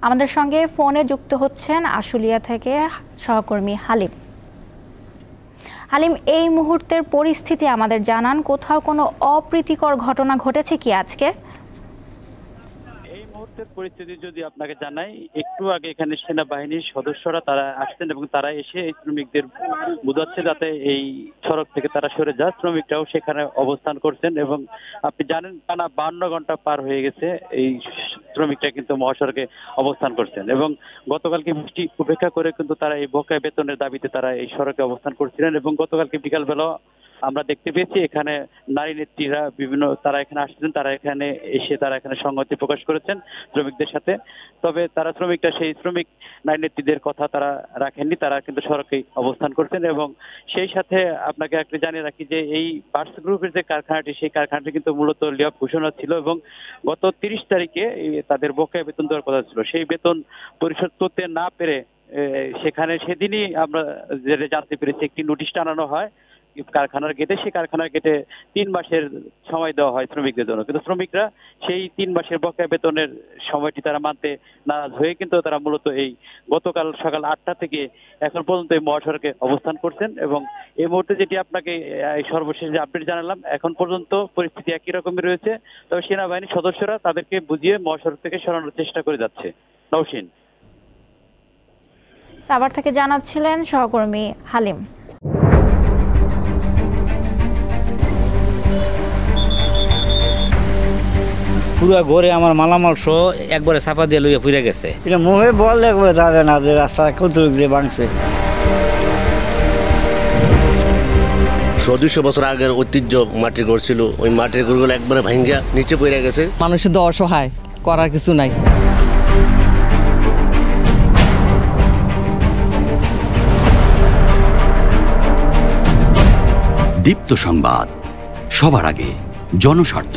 আমাদের সঙ্গে ফোনে যুক্ত হচ্ছেন আশুলিয়া থেকে সহকর্মী হালিম। হালিম, এই মুহূর্তের পরিস্থিতি আমাদের জানান, কোথাও কোনো অপ্রীতিকর ঘটনা ঘটেছে কি আজকে? এই মুহূর্তের পরিস্থিতি যদি আপনাকে জানাই, একটু আগে এখানে সেনাবাহিনীর সদস্যরা তারা আসছেন এবং তারা এসে এই শ্রমিকদের বোঝাচ্ছে যাতে এই সড়ক থেকে তারা সরে যায়। শ্রমিকরাও সেখানে অবস্থান করছেন এবং আপনি জানেন টানা 52 ঘন্টা পার হয়ে গেছে এই শ্রমিকরা কিন্তু মহাসড়কে অবস্থান করছেন এবং গতকালকে বৃষ্টি উপেক্ষা করে কিন্তু তারা এই বকেয়া বেতনের দাবিতে তারা এই সড়কে অবস্থান করছিলেন এবং গতকালকে বিকালবেলা আমরা দেখতে পেয়েছি এখানে নারী নেত্রীরা বিভিন্ন তারা এখানে আসছেন, তারা এখানে এসে তারা এখানে সংহতি প্রকাশ করেছেন শ্রমিকদের সাথে। তবে তারা শ্রমিকরা সেই শ্রমিক নারী নেত্রীদের কথা তারা রাখেননি, তারা কিন্তু সড়কে অবস্থান করছেন এবং সেই সাথে আপনাকে একটা জানিয়ে রাখি যে এই পার্স গ্রুপের যে কারখানাটি, সেই কারখানাটি কিন্তু মূলত লে-অফ ঘোষণা ছিল এবং গত 30 তারিখে তাদের বকেয়া বেতন দেওয়ার কথা ছিল। সেই বেতন পরিশোধ করতে না পেরে সেখানে সেদিনই আমরা জানতে পেরেছি একটি নোটিশ টানানো হয় কারখানার গেটে। সেই কারখানার গেটে 3 মাসের সময় দেওয়া হয় শ্রমিকদের জন্য, কিন্তু শ্রমিকরা সেই 3 মাসের বকেয়া বেতনের সময়টি তারা মানতে নারাজ হয়ে কিন্তু তারা মূলত এই গতকাল সকাল 8টা থেকে এখন পর্যন্ত এই মহাসড়কে অবস্থান করছেন এবং এই মুহূর্তে যেটি আপনাকে সর্বশেষ যে আপডেট জানালাম, এখন পর্যন্ত পরিস্থিতি একই রকমই রয়েছে। তবে সেনাবাহিনীর সদস্যরা তাদেরকে বুঝিয়ে মহাসড়ক থেকে সরানোর চেষ্টা করে যাচ্ছে। নওশিন, সাভার থেকে জানাচ্ছিলেন সহকর্মী হালিম। পুরো ঘরে আমার মালামাল সহ একবারে চাপা দিয়ে লইয়া পুড়ে গেছে। এটা মুখে বললে যাবে না যে রাস্তা কতটুকু যে ভাঙছে। 100-200 বছর আগের ঐতিহ্য মাটির ঘর ছিল, ওই মাটির ঘরগুলো একবারে ভাঙ্গা নিচে পড়ে গেছে। মানুষের তো অসহায়, করার কিছু নাই। দীপ্ত সংবাদ, সবার আগে, জনস্বার্থ।